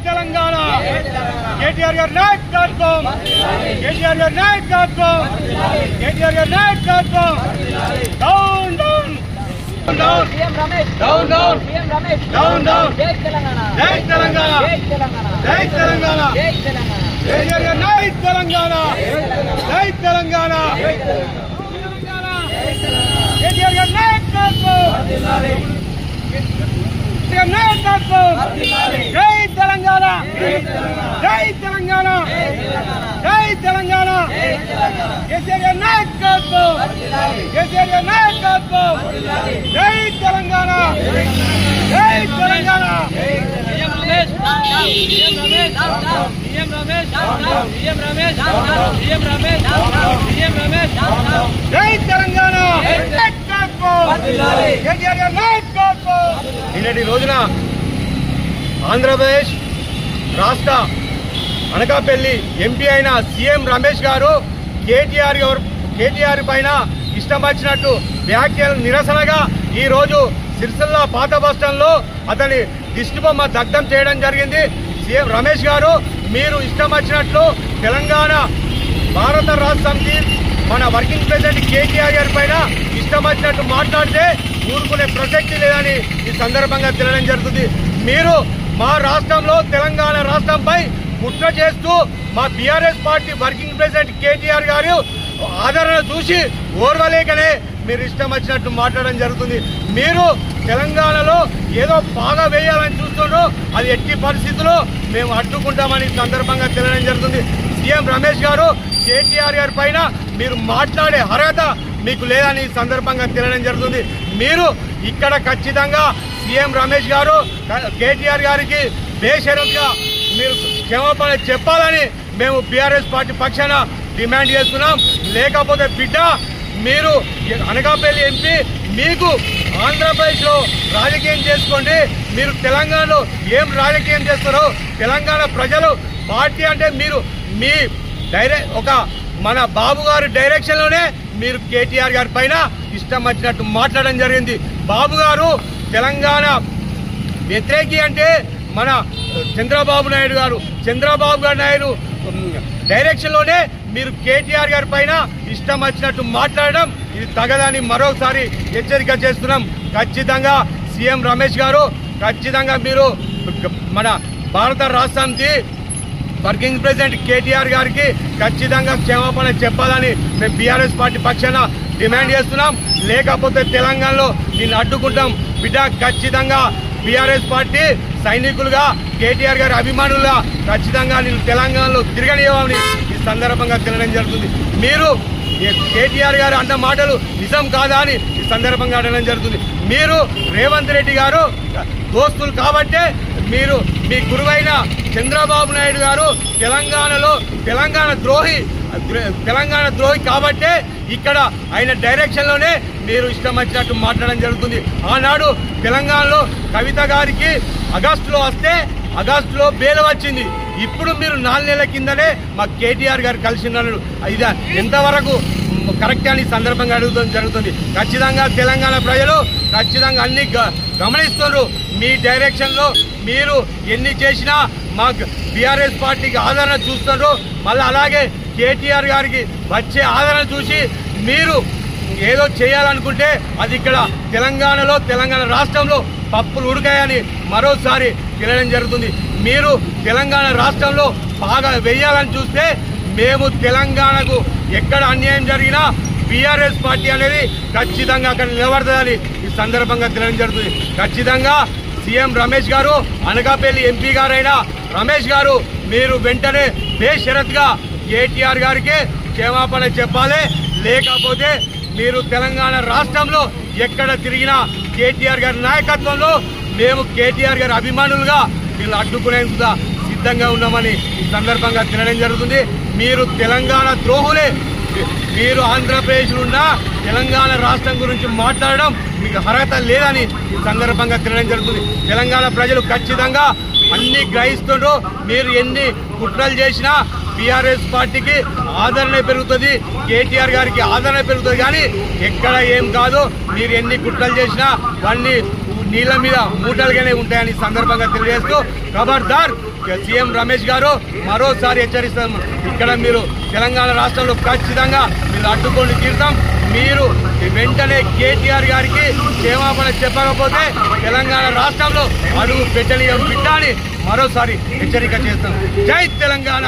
తెలంగాణ కేటీఆర్ గారి నాయకత్వం కేటీఆర్ గారి నాయకత్వం కేటీఆర్ గారి నాయకత్వం down down down down down down down జై తెలంగాణ జై తెలంగాణ కేటీఆర్ గారి నాయక తెలంగాణ జై తెలంగాణ కేటీఆర్ గారి నాయకత్వం జై తెలంగాణ జై తెలంగాణ జై తెలంగాణ కేసీఆర్ గారి నాయకత్వం కేసీఆర్ గారి నాయకత్వం జై తెలంగాణ జై తెలంగాణ జై తెలంగాణ కేటీఆర్ గారి నాయకత్వం నిన్నటి రోజున ఆంధ్రప్రదేశ్ రాష్ట్ర అనకాపల్లి ఎంపీ అయిన సీఎం రమేష్ గారు కేటీఆర్ పైన ఇష్టం వచ్చినట్టు వ్యాఖ్యలు నిరసనగా ఈరోజు సిరిసిల్ల పాత బస్టాండ్లో అతని దిష్టి బొమ్మ దగ్ధం చేయడం జరిగింది. సీఎం రమేష్ గారు మీరు ఇష్టం వచ్చినట్లు తెలంగాణ భారత రాష్ట్ర సమితి మన వర్కింగ్ ప్రెసిడెంట్ కేటీఆర్ గారి పైన ఇష్టం వచ్చినట్టు మాట్లాడితే ఊరుకునే ప్రసక్తి లేదని ఈ సందర్భంగా తెలియడం జరుగుతుంది. మీరు మా రాష్ట్రంలో తెలంగాణ రాష్ట్రంపై కుట్ర చేస్తూ మా BRS party working president KTR గారు ఆదరణ చూసి ఓర్వలేకనే మీరు ఇష్టం వచ్చినట్టు మాట్లాడడం జరుగుతుంది. మీరు తెలంగాణలో ఏదో బాగా వేయాలని చూస్తున్నారు, అది ఎట్టి పరిస్థితుల్లో మేము అడ్డుకుంటామని సందర్భంగా తెలియడం జరుగుతుంది. సీఎం రమేష్ గారు కేటీఆర్ గారి పైన మీరు మాట్లాడే అర్హత మీకు లేదని సందర్భంగా తెలియడం జరుగుతుంది. మీరు ఇక్కడ ఖచ్చితంగా సీఎం రమేష్ గారు కేటీఆర్ గారికి బేషరతుగా మీరు క్షమాపణ చెప్పాలని మేము బీఆర్ఎస్ పార్టీ పక్షాన డిమాండ్ చేస్తున్నాం. లేకపోతే బిడ్డ మీరు అనకాపల్లి ఎంపీ మీకు ఆంధ్రప్రదేశ్లో రాజకీయం చేసుకోండి, మీరు తెలంగాణలో ఏం రాజకీయం చేస్తారో తెలంగాణ ప్రజలు పార్టీ అంటే మీరు మీ ఒక మన బాబు గారి డైరెక్షన్లోనే మీరు కేటీఆర్ గారి పైన ఇష్టం వచ్చినట్టు మాట్లాడడం జరిగింది. బాబు గారు తెలంగాణ వ్యతిరేకి అంటే మన చంద్రబాబు నాయుడు డైరెక్షన్లోనే మీరు కేటీఆర్ గారి పైన ఇష్టం వచ్చినట్టు మాట్లాడడం ఇది తగదని మరోసారి హెచ్చరిక చేస్తున్నాం. ఖచ్చితంగా సీఎం రమేష్ గారు ఖచ్చితంగా మీరు మన భారత రాష్ట్ర సమితి వర్కింగ్ ప్రెసిడెంట్ కేటీఆర్ గారికి ఖచ్చితంగా క్షమాపణ చెప్పాలని మేము బీఆర్ఎస్ పార్టీ పక్షాన డిమాండ్ చేస్తున్నాం. లేకపోతే తెలంగాణలో దీన్ని అడ్డుకుంటాం బిడ్డ. ఖచ్చితంగా బీఆర్ఎస్ పార్టీ సైనికులుగా కేటీఆర్ గారి అభిమానులుగా ఖచ్చితంగా నేను తెలంగాణలో తిరగనివ్వమని ఈ సందర్భంగా తెలియడం జరుగుతుంది. మీరు కేటీఆర్ గారు అన్న మాటలు నిజం కాదా అని ఈ సందర్భంగా అడగడం జరుగుతుంది. మీరు రేవంత్ రెడ్డి గారు దోస్తులు కాబట్టే మీరు మీ గురువైన చంద్రబాబు నాయుడు గారు తెలంగాణ ద్రోహి కాబట్టే ఇక్కడ ఆయన డైరెక్షన్లోనే మీరు ఇష్టం వచ్చినట్టు మాట్లాడడం జరుగుతుంది. ఆనాడు తెలంగాణలో కవిత గారికి ఆగస్టులో వస్తే ఆగస్టులో బెయిల్ వచ్చింది. ఇప్పుడు మీరు 4 నెలల కిందనే మా కేటీఆర్ గారు కలిసినారు. ఇది ఎంతవరకు కరెక్ట్ అని సందర్భంగా అడుగుతుంది జరుగుతుంది. ఖచ్చితంగా తెలంగాణ ప్రజలు ఖచ్చితంగా అన్ని గమనిస్తున్నారు. మీ డైరెక్షన్లో మీరు ఎన్ని చేసినా మా బీఆర్ఎస్ పార్టీకి ఆదరణ చూస్తున్నారు. మళ్ళీ అలాగే కేటీఆర్ గారికి వచ్చే ఆదరణ చూసి మీరు ఏదో చేయాలనుకుంటే అది ఇక్కడ తెలంగాణ రాష్ట్రంలో పప్పులు ఉడకాయని మరోసారి తెలియడం జరుగుతుంది. మీరు తెలంగాణ రాష్ట్రంలో బాగా వేయాలని చూస్తే మేము తెలంగాణకు ఎక్కడ అన్యాయం జరిగినా బీఆర్ఎస్ పార్టీ అనేది ఖచ్చితంగా అక్కడ నిలబడుతుందని ఈ సందర్భంగా తెలియడం జరుగుతుంది. ఖచ్చితంగా సీఎం రమేష్ గారు అనకాపల్లి ఎంపీ గారైన రమేష్ గారు మీరు వెంటనే బేషరతుగా కేటీఆర్ గారికి క్షమాపణ చెప్పాలి. లేకపోతే మీరు తెలంగాణ రాష్ట్రంలో ఎక్కడ తిరిగినా కేటీఆర్ గారి నాయకత్వంలో మేము కేటీఆర్ గారి అభిమానులుగా వీళ్ళు అడ్డుకునేందుకు సిద్ధంగా ఉన్నామని ఈ సందర్భంగా తెలియడం జరుగుతుంది. మీరు తెలంగాణ ద్రోహులే. మీరు ఆంధ్రప్రదేశ్లో ఉన్న తెలంగాణ రాష్ట్రం గురించి మాట్లాడడం మీకు అర్హత లేదని ఈ సందర్భంగా తెలియడం జరుగుతుంది. తెలంగాణ ప్రజలు ఖచ్చితంగా అన్ని గ్రహిస్తుండ్రు. మీరు ఎన్ని కుట్రలు చేసినా బీఆర్ఎస్ పార్టీకి ఆదరణ పెరుగుతుంది, కేటీఆర్ గారికి ఆదరణ పెరుగుతుంది. కానీ ఎక్కడ ఏం కాదు, మీరు ఎన్ని కుట్రలు చేసినా అన్ని నీళ్ళ మీద మూటలుగానే ఉంటాయని సందర్భంగా తెలియజేస్తూ ఖబర్దార్ సీఎం రమేష్ గారు మరోసారి హెచ్చరిస్తాం, ఇక్కడ మీరు తెలంగాణ రాష్ట్రంలో ఖచ్చితంగా మీరు అడ్డుకొని తీరుతాం. మీరు వెంటనే కేటీఆర్ గారికి క్షమాపణ చెప్పకపోతే తెలంగాణ రాష్ట్రంలో అడుగు పెట్టని బిడ్డ అని మరోసారి హెచ్చరిక చేస్తాం. జై తెలంగాణ.